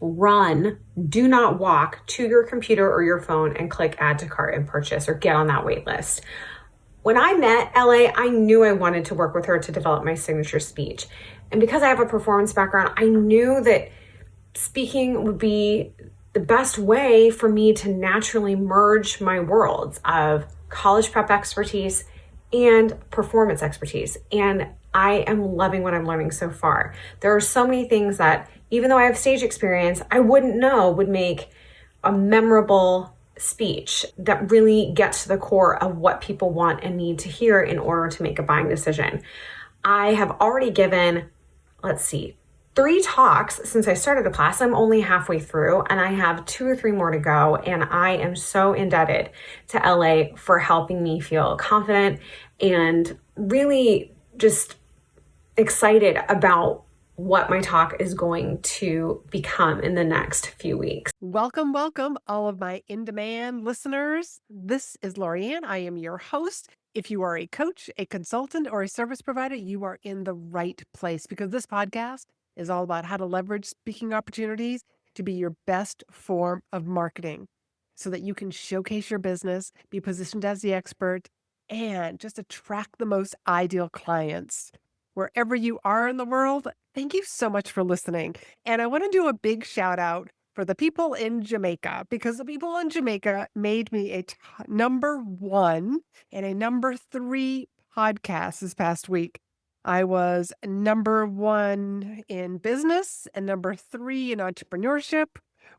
run, do not walk to your computer or your phone and click add to cart and purchase or get on that wait list. When I met LA, I knew I wanted to work with her to develop my signature speech. And because I have a performance background, I knew that speaking would be the best way for me to naturally merge my worlds of college prep expertise and performance expertise. And I am loving what I'm learning so far. There are so many things that, even though I have stage experience, I wouldn't know would make a memorable speech that really gets to the core of what people want and need to hear in order to make a buying decision. I have already given, let's see, 3 talks since I started the class. I'm only halfway through and I have 2 or 3 more to go. And I am so indebted to LA for helping me feel confident and really just excited about what my talk is going to become in the next few weeks. Welcome, welcome, all of my in-demand listeners. This is Laurie-Ann. I am your host. If you are a coach, a consultant, or a service provider, you are in the right place because this podcast is all about how to leverage speaking opportunities to be your best form of marketing so that you can showcase your business, be positioned as the expert, and just attract the most ideal clients. Wherever you are in the world, thank you so much for listening. And I want to do a big shout out for the people in Jamaica, because the people in Jamaica made me a number 1 and a number 3 podcast this past week. I was number 1 in business and number 3 in entrepreneurship,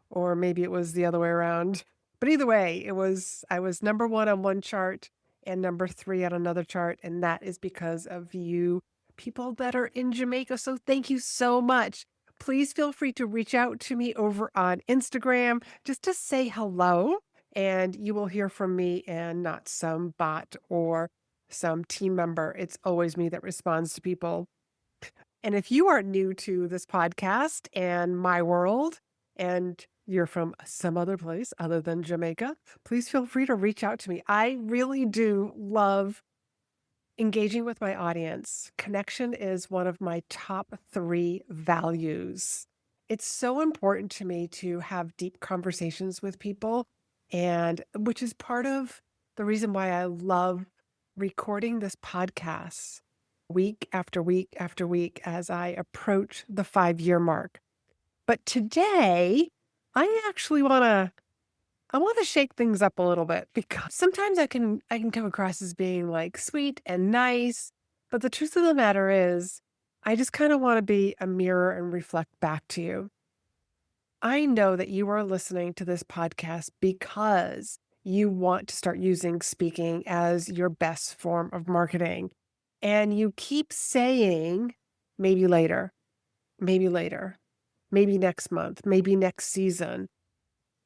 or maybe it was the other way around. But either way, I was number 1 on one chart and number 3 on another chart, and that is because of you people that are in Jamaica. So thank you so much. Please feel free to reach out to me over on Instagram just to say hello, and you will hear from me and not some bot or some team member. It's always me that responds to people. And if you are new to this podcast and my world, and you're from some other place other than Jamaica, please feel free to reach out to me. I really do love engaging with my audience. Connection is one of my top 3 values. It's so important to me to have deep conversations with people, and which is part of the reason why I love recording this podcast week after week after week as I approach the 5-year mark. But today, I want to shake things up a little bit because sometimes I can come across as being like sweet and nice, but the truth of the matter is I just kind of want to be a mirror and reflect back to you. I know that you are listening to this podcast because you want to start using speaking as your best form of marketing. And you keep saying maybe later, maybe next month, maybe next season.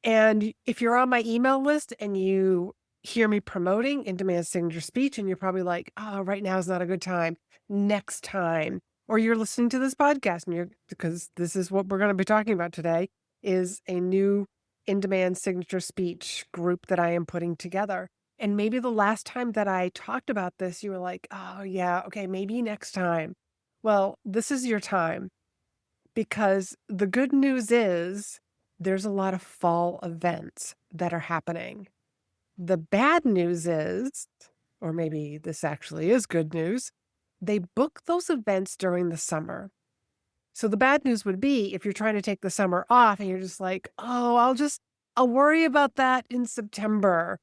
And if you're on my email list and you hear me promoting in-demand signature speech, and you're probably like, oh, right now is not a good time, next time. Or you're listening to this podcast because this is what we're going to be talking about today, is a new in-demand signature speech group that I am putting together. And maybe the last time that I talked about this, you were like, oh yeah, okay, maybe next time. Well, this is your time, because the good news is there's a lot of fall events that are happening. The bad news is, or maybe this actually is good news, they book those events during the summer. So the bad news would be if you're trying to take the summer off and you're just like, oh, I'll worry about that in September,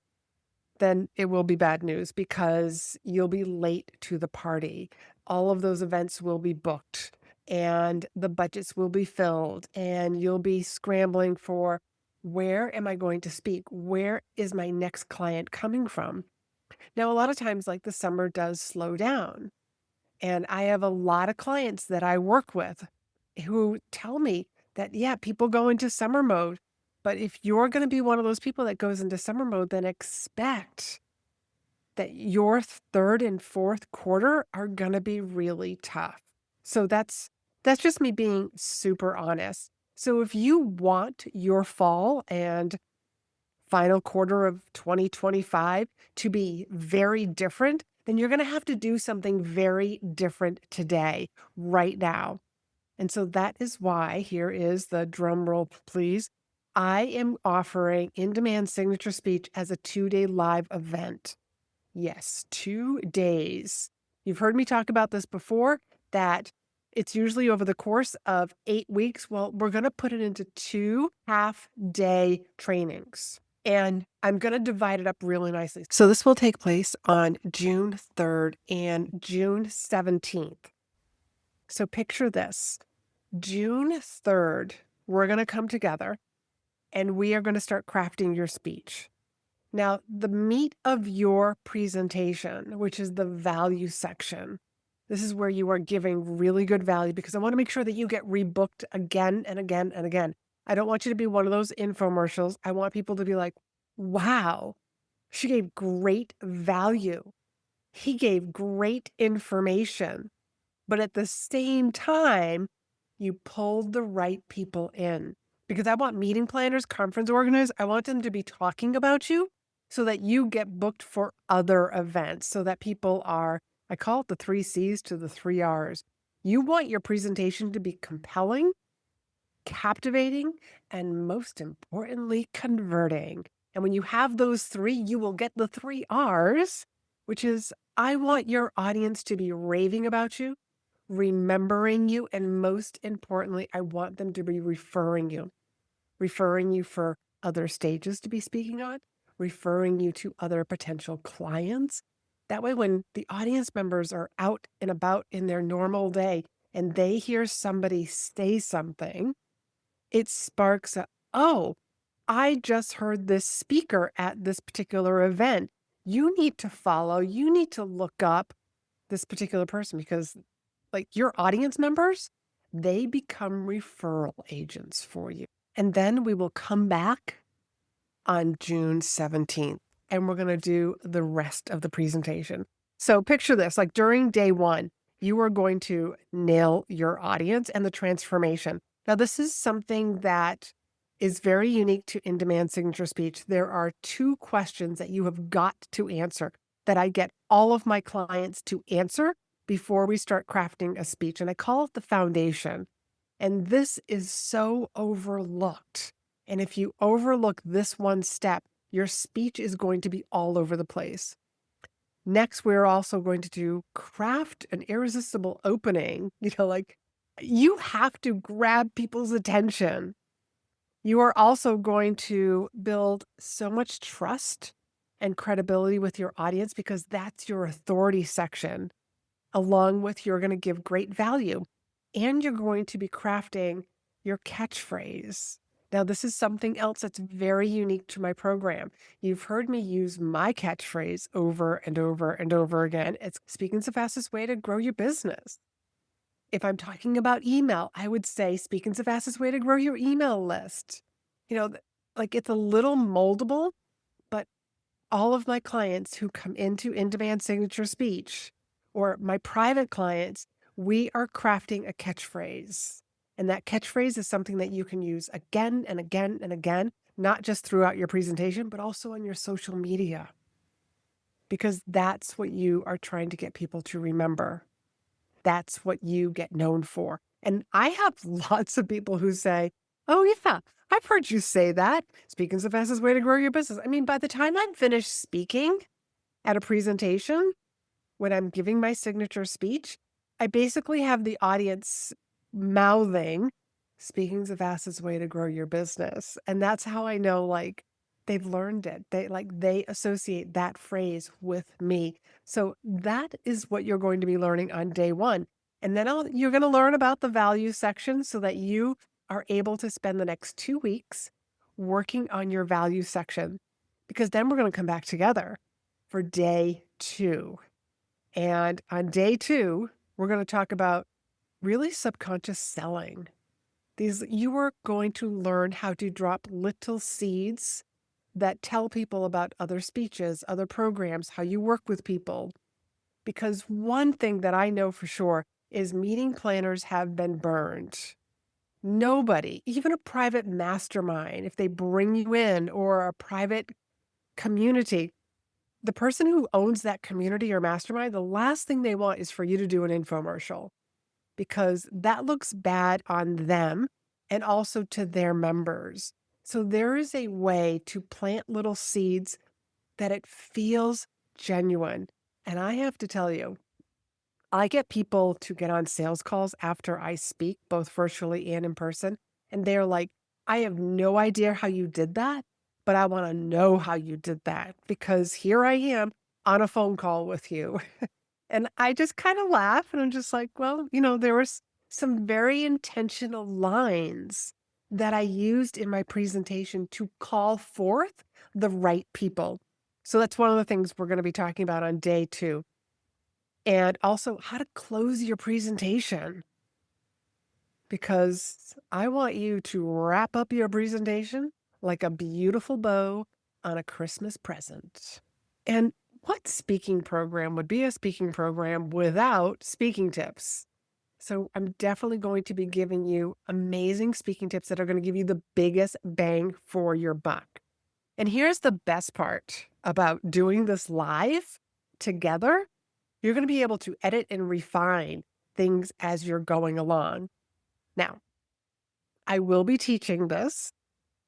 then it will be bad news because you'll be late to the party. All of those events will be booked and the budgets will be filled, and you'll be scrambling for, where am I going to speak? Where is my next client coming from? Now, a lot of times, like, the summer does slow down. And I have a lot of clients that I work with who tell me that, yeah, people go into summer mode. But if you're going to be one of those people that goes into summer mode, then expect that your 3rd and 4th quarter are going to be really tough. So that's just me being super honest. So if you want your fall and final quarter of 2025 to be very different, then you're going to have to do something very different today, right now. And so that is why, here is the drum roll, please. I am offering in-demand signature speech as a 2-day live event. Yes, 2 days. You've heard me talk about this before, that it's usually over the course of 8 weeks. Well, we're going to put it into 2 half-day trainings. And I'm going to divide it up really nicely. So this will take place on June 3rd and June 17th. So picture this. June 3rd, we're going to come together and we are going to start crafting your speech. Now, the meat of your presentation, which is the value section, this is where you are giving really good value, because I want to make sure that you get rebooked again and again and again. I don't want you to be one of those infomercials. I want people to be like, wow, she gave great value. He gave great information. But at the same time, you pulled the right people in, because I want meeting planners, conference organizers, I want them to be talking about you so that you get booked for other events, so that people are, I call it the 3 C's to the 3 R's. You want your presentation to be compelling, captivating, and most importantly, converting. And when you have those 3, you will get the 3 R's, which is, I want your audience to be raving about you, remembering you, and most importantly, I want them to be referring you for other stages to be speaking on, referring you to other potential clients. That way, when the audience members are out and about in their normal day and they hear somebody say something, it sparks a, oh, I just heard this speaker at this particular event. You need to follow, you need to look up this particular person, because like your audience members, they become referral agents for you. And then we will come back on June 17th and we're going to do the rest of the presentation. So picture this, like during day 1, you are going to nail your audience and the transformation. Now, this is something that is very unique to in-demand signature speech. There are 2 questions that you have got to answer that I get all of my clients to answer before we start crafting a speech. And I call it the foundation. And this is so overlooked. And if you overlook this one step, your speech is going to be all over the place. Next, we're also going to do craft an irresistible opening. Like you have to grab people's attention. You are also going to build so much trust and credibility with your audience, because that's your authority section. Along with, you're going to give great value, and you're going to be crafting your catchphrase. Now, this is something else that's very unique to my program. You've heard me use my catchphrase over and over and over again. It's speaking's the fastest way to grow your business. If I'm talking about email, I would say speaking's the fastest way to grow your email list. Like it's a little moldable, but all of my clients who come into in-demand signature speech, or my private clients, we are crafting a catchphrase. And that catchphrase is something that you can use again and again and again, not just throughout your presentation, but also on your social media, because that's what you are trying to get people to remember. That's what you get known for. And I have lots of people who say, oh, yeah, I've heard you say that. Speaking's the fastest way to grow your business. I mean, by the time I'm finished speaking at a presentation, when I'm giving my signature speech, I basically have the audience mouthing, speaking's the fastest way to grow your business. And that's how I know, like, they've learned it. They associate that phrase with me. So that is what you're going to be learning on day 1. And then you're going to learn about the value section so that you are able to spend the next 2 weeks working on your value section, because then we're going to come back together for day 2. And on day 2, we're going to talk about really subconscious selling. You are going to learn how to drop little seeds that tell people about other speeches, other programs, how you work with people. Because one thing that I know for sure is meeting planners have been burned. Nobody, even a private mastermind, if they bring you in, or a private community, the person who owns that community or mastermind, the last thing they want is for you to do an infomercial, because that looks bad on them and also to their members. So there is a way to plant little seeds that it feels genuine. And I have to tell you, I get people to get on sales calls after I speak, both virtually and in person. And they're like, I have no idea how you did that, but I want to know how you did that because here I am on a phone call with you. And I just kind of laugh and I'm just like, well, there was some very intentional lines that I used in my presentation to call forth the right people. So that's one of the things we're going to be talking about on day 2. And also how to close your presentation, because I want you to wrap up your presentation like a beautiful bow on a Christmas present. And what speaking program would be a speaking program without speaking tips? So I'm definitely going to be giving you amazing speaking tips that are going to give you the biggest bang for your buck. And here's the best part about doing this live together. You're going to be able to edit and refine things as you're going along. Now, I will be teaching this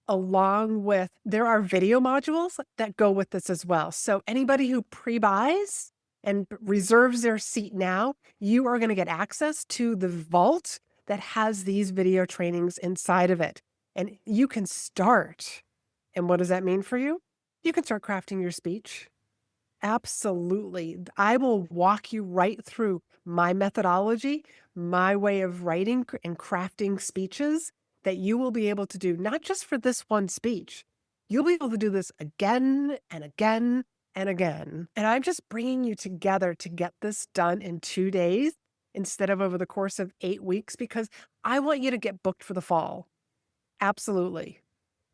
along with, there are video modules that go with this as well. So anybody who pre-buys and reserves their seat now, you are going to get access to the vault that has these video trainings inside of it. And you can start. And what does that mean for you? You can start crafting your speech. Absolutely. I will walk you right through my methodology, my way of writing and crafting speeches that you will be able to do, not just for this one speech. You'll be able to do this again and again and again. And I'm just bringing you together to get this done in 2 days instead of over the course of 8 weeks, because I want you to get booked for the fall. Absolutely.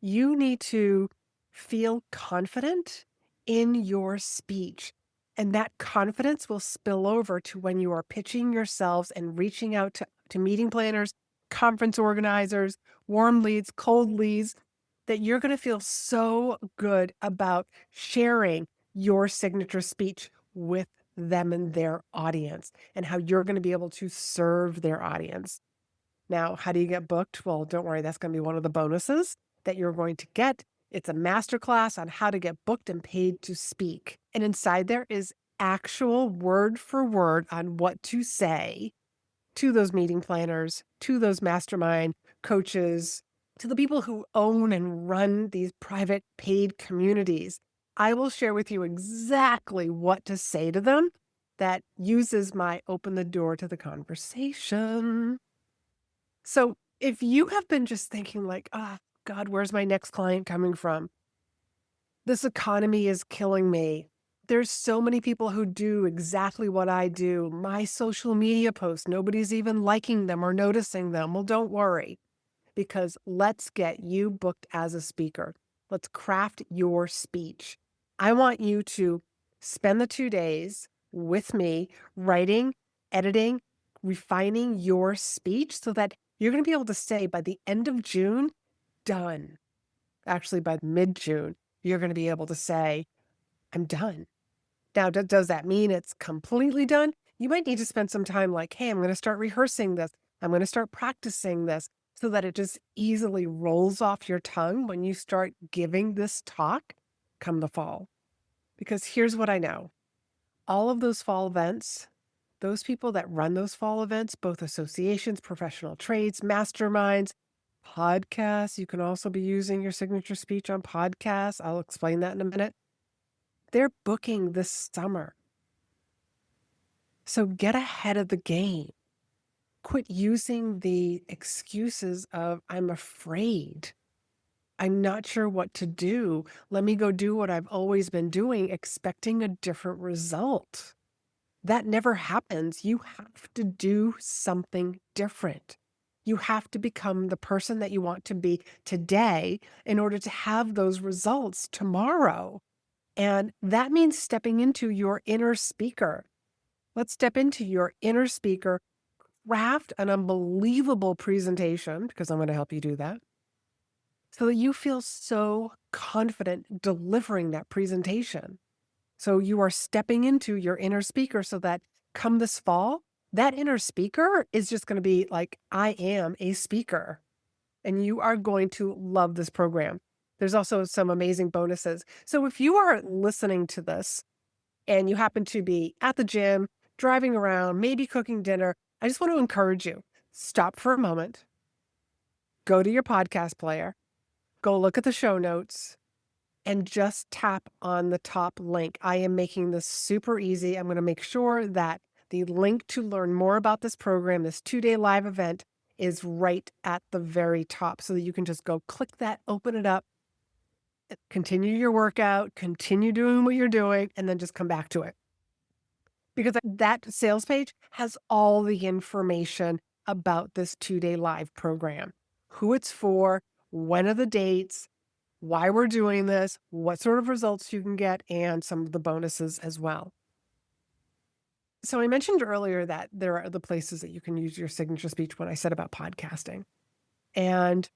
You need to feel confident in your speech. And that confidence will spill over to when you are pitching yourselves and reaching out to meeting planners, conference organizers, warm leads, cold leads, that you're going to feel so good about sharing your signature speech with them and their audience and how you're going to be able to serve their audience. Now, how do you get booked? Well, don't worry, that's going to be one of the bonuses that you're going to get. It's a masterclass on how to get booked and paid to speak. And inside there is actual word for word on what to say to those meeting planners, to those mastermind coaches, to the people who own and run these private paid communities. I will share with you exactly what to say to them that uses my open the door to the conversation. So if you have been just thinking like, God, where's my next client coming from? This economy is killing me. There's so many people who do exactly what I do. My social media posts, nobody's even liking them or noticing them. Well, don't worry, because let's get you booked as a speaker. Let's craft your speech. I want you to spend the 2 days with me writing, editing, refining your speech so that you're going to be able to say by the end of June, done. Actually, by mid-June, you're going to be able to say, I'm done. Now, does that mean it's completely done? You might need to spend some time like, hey, I'm going to start rehearsing this. I'm going to start practicing this so that it just easily rolls off your tongue when you start giving this talk come the fall. Because here's what I know. All of those fall events, those people that run those fall events, both associations, professional trades, masterminds, podcasts, you can also be using your signature speech on podcasts. I'll explain that in a minute. They're booking this summer. So get ahead of the game. Quit using the excuses of, I'm afraid. I'm not sure what to do. Let me go do what I've always been doing, expecting a different result. That never happens. You have to do something different. You have to become the person that you want to be today in order to have those results tomorrow. And that means stepping into your inner speaker. Let's step into your inner speaker, craft an unbelievable presentation, because I'm going to help you do that, so that you feel so confident delivering that presentation. So you are stepping into your inner speaker so that come this fall, That inner speaker is just going to be like, I am a speaker, and you are going to love this program. There's also some amazing bonuses. So if you are listening to this and you happen to be at the gym, driving around, maybe cooking dinner, I just want to encourage you, stop for a moment, go to your podcast player, go look at the show notes, and just tap on the top link. I am making this super easy. I'm going to make sure that the link to learn more about this program, this 2-day live event, is right at the very top so that you can just go click that, open it up, continue your workout, continue doing what you're doing, and then just come back to it. Because that sales page has all the information about this 2-day live program, who it's for, when are the dates, why we're doing this, what sort of results you can get, and some of the bonuses as well. So I mentioned earlier that there are the places that you can use your signature speech when I said about podcasting. And,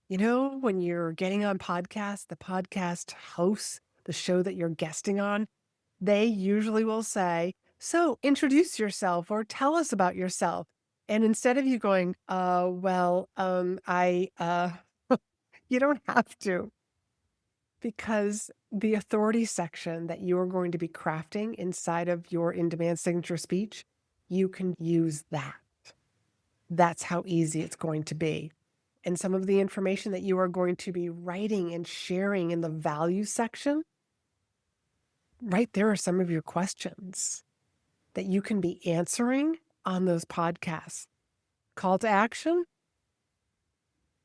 when you're getting on podcasts, the podcast hosts, the show that you're guesting on, they usually will say, so introduce yourself or tell us about yourself. And instead of you going, you don't have to. Because the authority section that you are going to be crafting inside of your in-demand signature speech, you can use that. That's how easy it's going to be. And some of the information that you are going to be writing and sharing in the value section, right there are some of your questions that you can be answering on those podcasts. Call to action,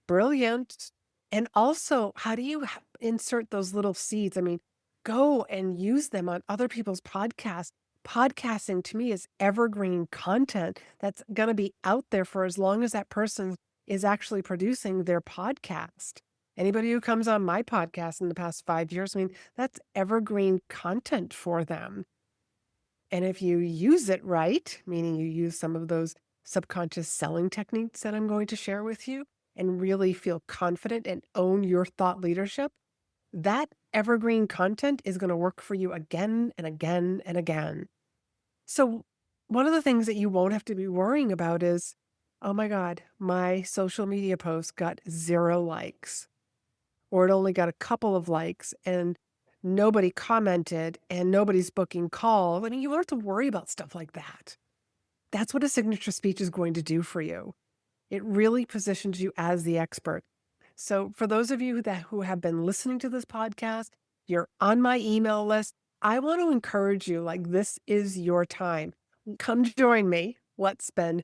brilliant. And also, how do you insert those little seeds? I mean, go and use them on other people's podcasts. Podcasting to me is evergreen content that's going to be out there for as long as that person is actually producing their podcast. Anybody who comes on my podcast in the past 5 years, I mean, that's evergreen content for them. And if you use it right, meaning you use some of those subconscious selling techniques that I'm going to share with you, and really feel confident and own your thought leadership, that evergreen content is going to work for you again and again and again. So one of the things that you won't have to be worrying about is, oh my God, my social media post got 0 likes, or it only got a couple of likes and nobody commented and nobody's booking calls. I mean, you don't have to worry about stuff like that. That's what a signature speech is going to do for you. It really positions you as the expert. So for those of you who have been listening to this podcast, you're on my email list, I want to encourage you, like, this is your time. Come join me. Let's spend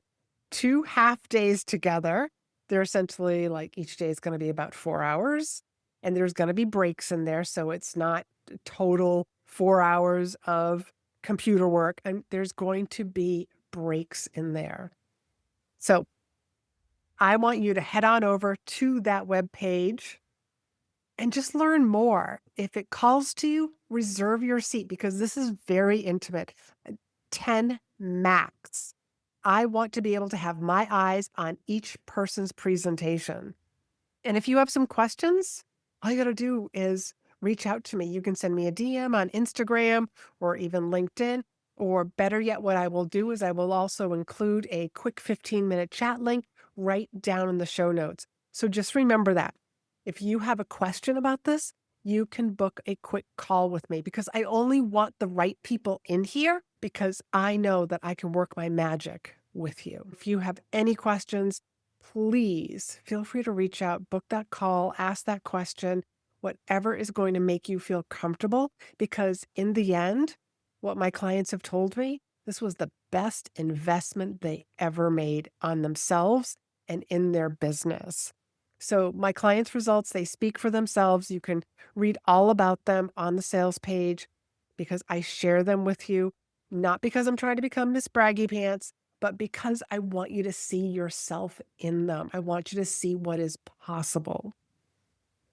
2 half days together. They're essentially like each day is going to be about 4 hours, and there's going to be breaks in there. So it's not total 4 hours of computer work, and there's going to be breaks in there. So I want you to head on over to that web page and just learn more. If it calls to you, reserve your seat because this is very intimate. 10 max. I want to be able to have my eyes on each person's presentation. And if you have some questions, all you got to do is reach out to me. You can send me a DM on Instagram or even LinkedIn. Or better yet, what I will do is I will also include a quick 15-minute chat link right down in the show notes. So just remember that. If you have a question about this, you can book a quick call with me because I only want the right people in here because I know that I can work my magic with you. If you have any questions, please feel free to reach out, book that call, ask that question, whatever is going to make you feel comfortable, because in the end, what my clients have told me, this was the best investment they ever made on themselves and in their business. So my clients' results, they speak for themselves. You can read all about them on the sales page because I share them with you, not because I'm trying to become Miss Braggy Pants, but because I want you to see yourself in them. I want you to see what is possible.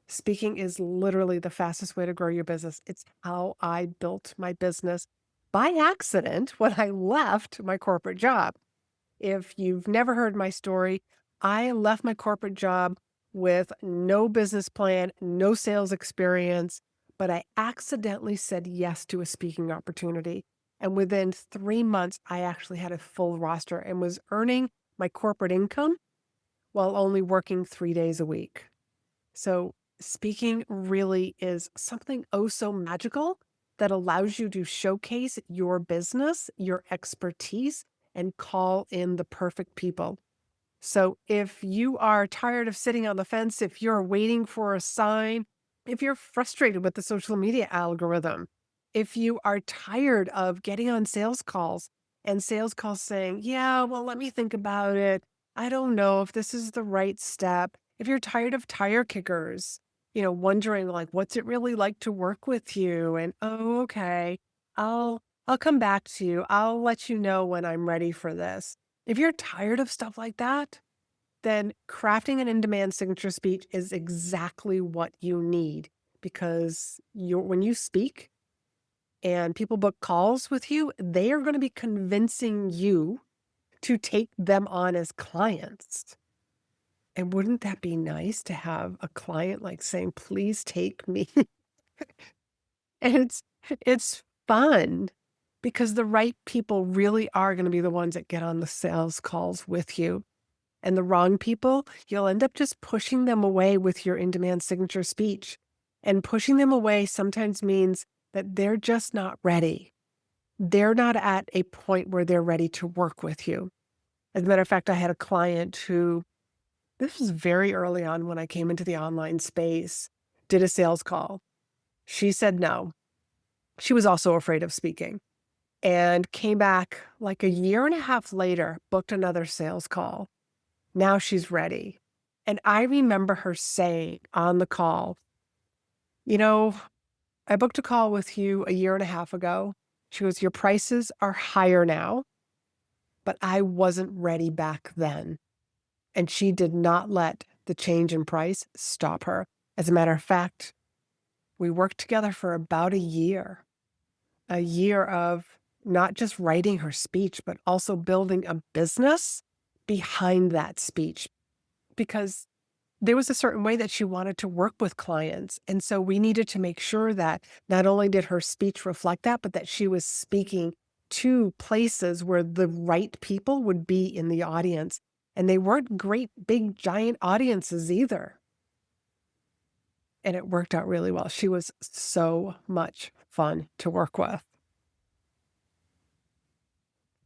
Speaking is literally the fastest way to grow your business. It's how I built my business by accident when I left my corporate job. If you've never heard my story, I left my corporate job with no business plan, no sales experience, but I accidentally said yes to a speaking opportunity. And within 3 months, I actually had a full roster and was earning my corporate income while only working 3 days a week. So speaking really is something oh so magical that allows you to showcase your business, your expertise, and call in the perfect people. So if you are tired of sitting on the fence, if you're waiting for a sign, if you're frustrated with the social media algorithm, if you are tired of getting on sales calls and sales calls saying, yeah, well, let me think about it. I don't know if this is the right step. If you're tired of tire kickers, wondering like, what's it really like to work with you? And, oh, okay, I'll come back to you. I'll let you know when I'm ready for this. If you're tired of stuff like that, then crafting an in-demand signature speech is exactly what you need, because when you speak and people book calls with you, they are going to be convincing you to take them on as clients. And wouldn't that be nice to have a client like saying, please take me? And it's fun because the right people really are going to be the ones that get on the sales calls with you. And the wrong people, you'll end up just pushing them away with your in-demand signature speech. And pushing them away sometimes means that they're just not ready. They're not at a point where they're ready to work with you. As a matter of fact, I had a client who, this was very early on when I came into the online space, did a sales call. She said no. She was also afraid of speaking and came back like a year and a half later, booked another sales call. Now she's ready. And I remember her saying on the call, I booked a call with you a year and a half ago. She goes, your prices are higher now, but I wasn't ready back then. And she did not let the change in price stop her. As a matter of fact, we worked together for about a year of not just writing her speech, but also building a business behind that speech, because there was a certain way that she wanted to work with clients. And so we needed to make sure that not only did her speech reflect that, but that she was speaking to places where the right people would be in the audience. And they weren't great, big, giant audiences either. And it worked out really well. She was so much fun to work with.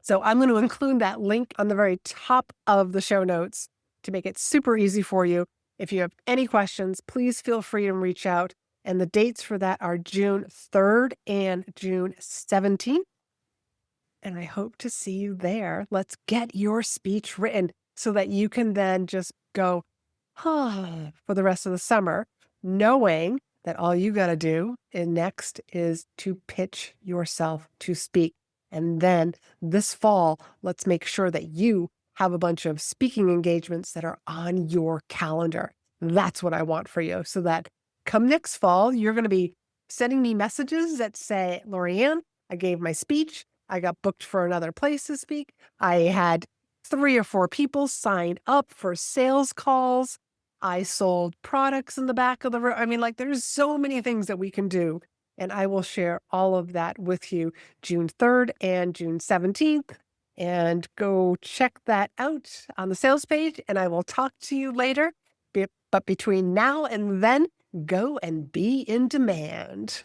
So I'm going to include that link on the very top of the show notes to make it super easy for you. If you have any questions, please feel free to reach out. And the dates for that are June 3rd and June 17th. And I hope to see you there. Let's get your speech written so that you can then just go for the rest of the summer, knowing that all you got to do next is to pitch yourself to speak. And then this fall, let's make sure that you have a bunch of speaking engagements that are on your calendar. That's what I want for you, so that come next fall, you're going to be sending me messages that say, Laurie-Ann, I gave my speech. I got booked for another place to speak. I had 3 or 4 people sign up for sales calls. I sold products in the back of the room. I mean, like, there's so many things that we can do. And I will share all of that with you June 3rd and June 17th. And go check that out on the sales page. And I will talk to you later. But between now and then, go and be in demand.